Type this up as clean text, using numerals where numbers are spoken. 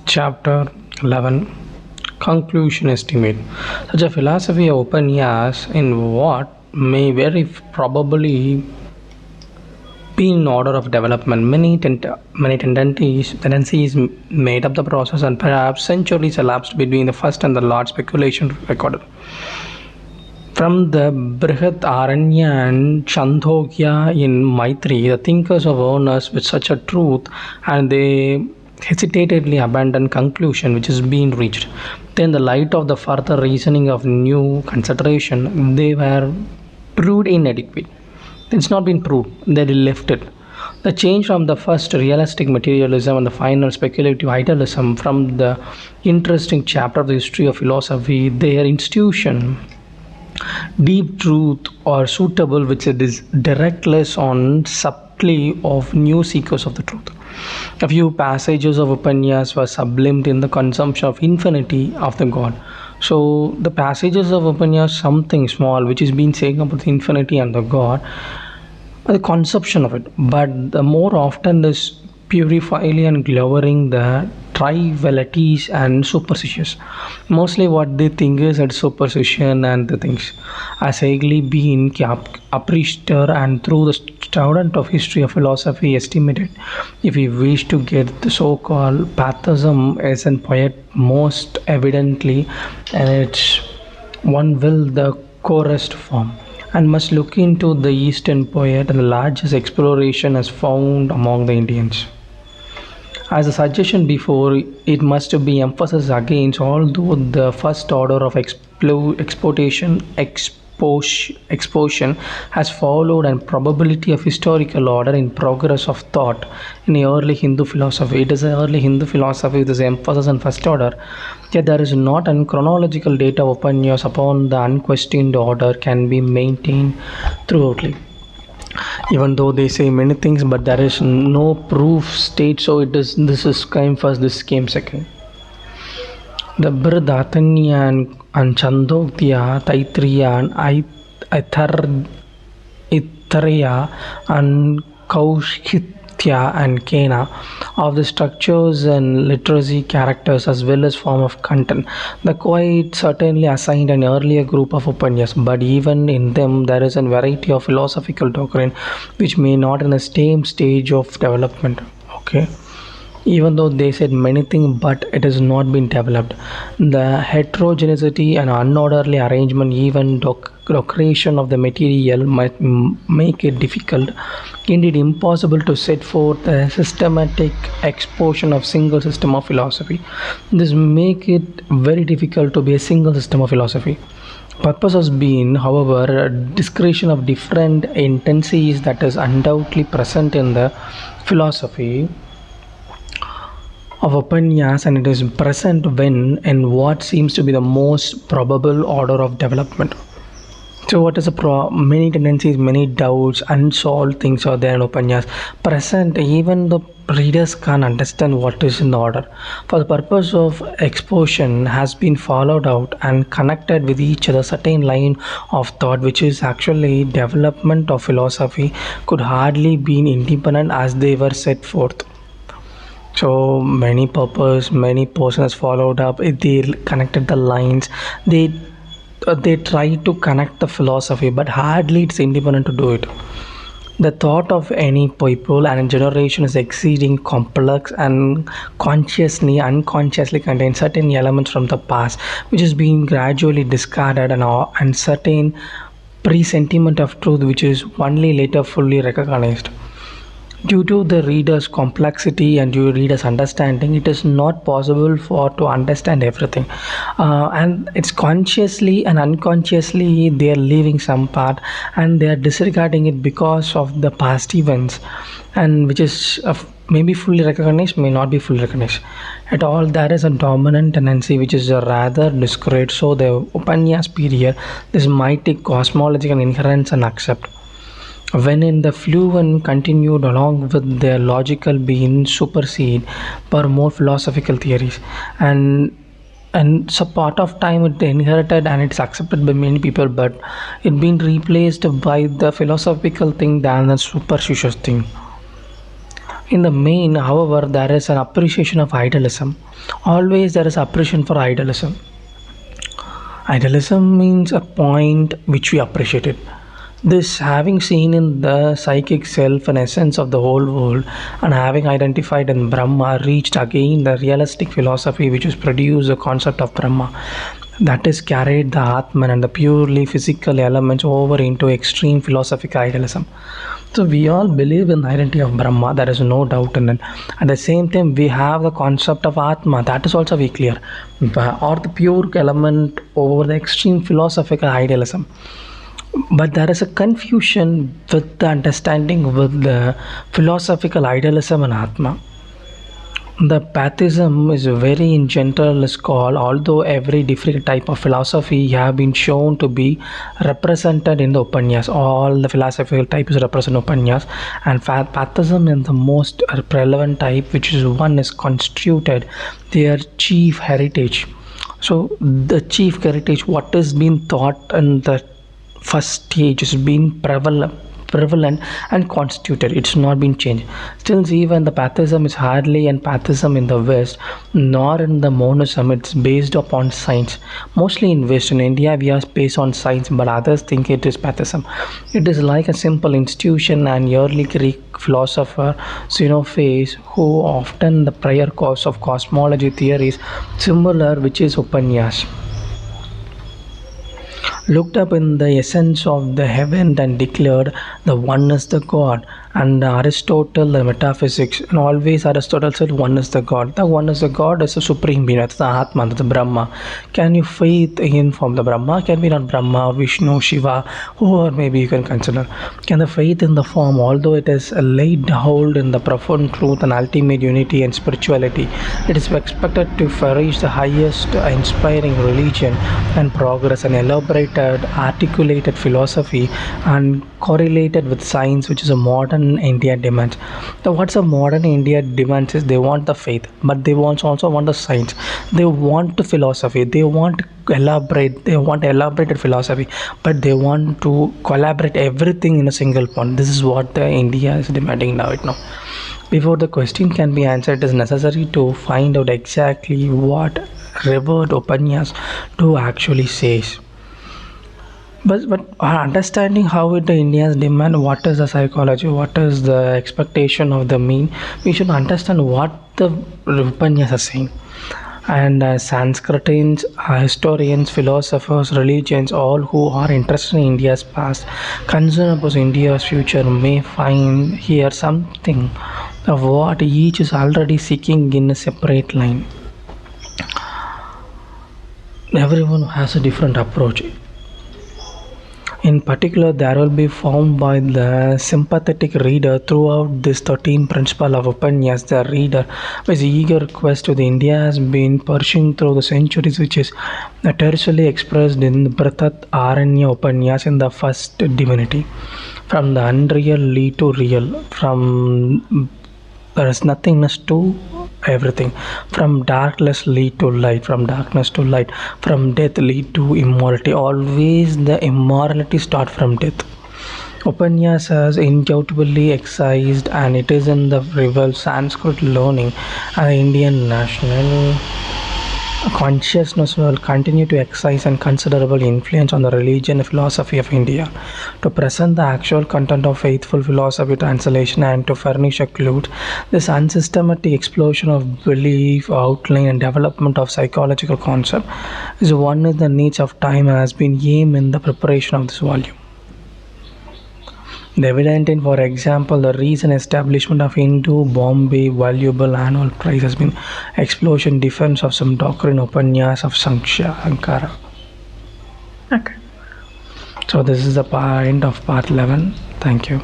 Chapter 11 Conclusion Estimate. Such a philosophy of Upanyas in what may very probably be in order of development. Many tendencies made up the process, and perhaps centuries elapsed between the first and the large speculation recorded. From the Brihat Aranya and Chandogya in Maitri, the thinkers of earnest with such a truth, and they hesitatedly abandon conclusion which is being reached. Then, the light of the further reasoning of new consideration, they were proved inadequate. It's not been proved. They left it. The change from the first realistic materialism and the final speculative idealism from the interesting chapter of the history of philosophy, their institution deep truth or suitable which it is directless on subtly of new seekers of the truth. A few passages of Upanyas were sublimed in the consumption of infinity of the God. So the passages of Upanyas, something small which is being saying about the infinity and the God, the conception of it, but the more often is purifying and glowering the trivialities and superstitious. Mostly what they think is that superstition and the things as egally being appreciated and through the student of history of philosophy estimated. If we wish to get the so-called pathism as an poet most evidently, and it's one will the chorused form and must look into the Eastern poet and the largest exploration as found among the Indians. As a suggestion before, it must be emphasized against although the first order of exposition has followed and probability of historical order in progress of thought in the early Hindu philosophy. It is an early Hindu philosophy with this emphasis on first order. Yet there is not an chronological data of Upanyas upon the unquestioned order can be maintained throughoutly. Even though they say many things, but there is no proof state, so it is this is came first, this came second. The Brihadaranya and Chandogya, Taittiriya and Aitareya and Kaushitya and Kena of the structures and literacy characters as well as form of content. The quite certainly assigned an earlier group of Upanyas, but even in them there is a variety of philosophical doctrine which may not in the same stage of development. Okay. Even though they said many things, but it has not been developed. The heterogeneity and unorderly arrangement, even creation of the material, might make it difficult, indeed impossible, to set forth a systematic exposition of single system of philosophy. This make it very difficult to be a single system of philosophy. Purpose has been, however, a description of different intensities that is undoubtedly present in the philosophy of Upanyas, and it is present when and what seems to be the most probable order of development. So what is the many tendencies, many doubts, unsolved things are there in Upanyas present even the readers can't understand what is in the order. For the purpose of exposition has been followed out and connected with each other certain line of thought which is actually development of philosophy could hardly be independent as they were set forth. So many purpose, many persons followed up. They connected the lines. They try to connect the philosophy, but hardly it's independent to do it. The thought of any people and generation is exceeding complex and consciously, unconsciously contains certain elements from the past, which is being gradually discarded and certain presentiment of truth, which is only later fully recognized. Due to the reader's complexity and due to reader's understanding, it is not possible for to understand everything, and it's consciously and unconsciously they are leaving some part and they are disregarding it because of the past events, and which is maybe fully recognized, may not be fully recognized at all. There is a dominant tendency which is rather discouraged. So the Upanyas period, this might take cosmological inherence and accept when in the fluent continued along with their logical being supersede per more philosophical theories, and so part of time it inherited and it's accepted by many people, but it been replaced by the philosophical thing than the superstitious thing. In the main, however, there is an appreciation of idealism. Always there is appreciation for idealism. Idealism means a point which we appreciated. This having seen in the psychic self an essence of the whole world and having identified in Brahma reached again the realistic philosophy which is produced the concept of Brahma. That is carried the Atman and the purely physical elements over into extreme philosophical idealism. So we all believe in the identity of Brahma, there is no doubt in it. At the same time, we have the concept of Atma, that is also very clear. Or the pure element over the extreme philosophical idealism. But there is a confusion with the understanding with the philosophical idealism and Atma. The Pathism is very in general is called, although every different type of philosophy have been shown to be represented in the Upanyas. All the philosophical types represent Upanyas, and Pathism is the most relevant type, which is one is constituted their chief heritage. So the chief heritage, what is being taught in the first stage, is being prevalent and constituted. It's not been changed. Still, even the Pathism is hardly an Pathism in the West, nor in the monism. It's based upon science. Mostly in West, in India, we are based on science, but others think it is Pathism. It is like a simple institution, and early Greek philosopher Xenophas, who often the prior cause of cosmology theories similar, which is Upanyas, looked up in the essence of the heaven and declared the one is the God. And Aristotle, the metaphysics, and always Aristotle said one is the God. The one is the God is the supreme being, that's the Atman, that's the Brahma. Can you faith in from the Brahma? Can be not Brahma, Vishnu, Shiva, or maybe you can consider. Can the faith in the form, although it is laid hold in the profound truth and ultimate unity and spirituality, it is expected to flourish the highest inspiring religion and progress and elaborated, articulated philosophy and correlated with science, which is a modern India demands. So what's a modern India demands is they want the faith, but they also want the science. They want the philosophy. They want to elaborate. They want elaborated philosophy, but they want to collaborate everything in a single point. This is what the India is demanding now. Right now. Before the question can be answered, it is necessary to find out exactly what revered Upanyas to actually says. But understanding how it the Indians demand, what is the psychology, what is the expectation of the mean, we should understand what the Upanyas are saying. And Sanskritans, historians, philosophers, religions, all who are interested in India's past, concerned about India's future, may find here something of what each is already seeking in a separate line. Everyone has a different approach. In particular, there will be found by the sympathetic reader throughout this 13 principle of Upanyas. The reader, with eager quest to the India, has been pursuing through the centuries, which is tertially expressed in the Brihat Aranya Upanyas in the first divinity. From the unreal lead to real, from there is nothingness to everything, from darkness lead to light, from darkness to light, from death lead to immortality. Always the immortality start from death. Upanyas has indubitably excised, and it is in the rival Sanskrit learning and the Indian national consciousness will continue to exercise and considerable influence on the religion and philosophy of India. To present the actual content of faithful philosophy translation and to furnish a clue, this unsystematic explosion of belief, outline, and development of psychological concept is one of the needs of time and has been aimed in the preparation of this volume. The evident in, for example, the recent establishment of Hindu Bombay valuable annual prize has been explosion defense of some doctrine Upanyas of Shankara. Okay. So this is the end of part 11. Thank you.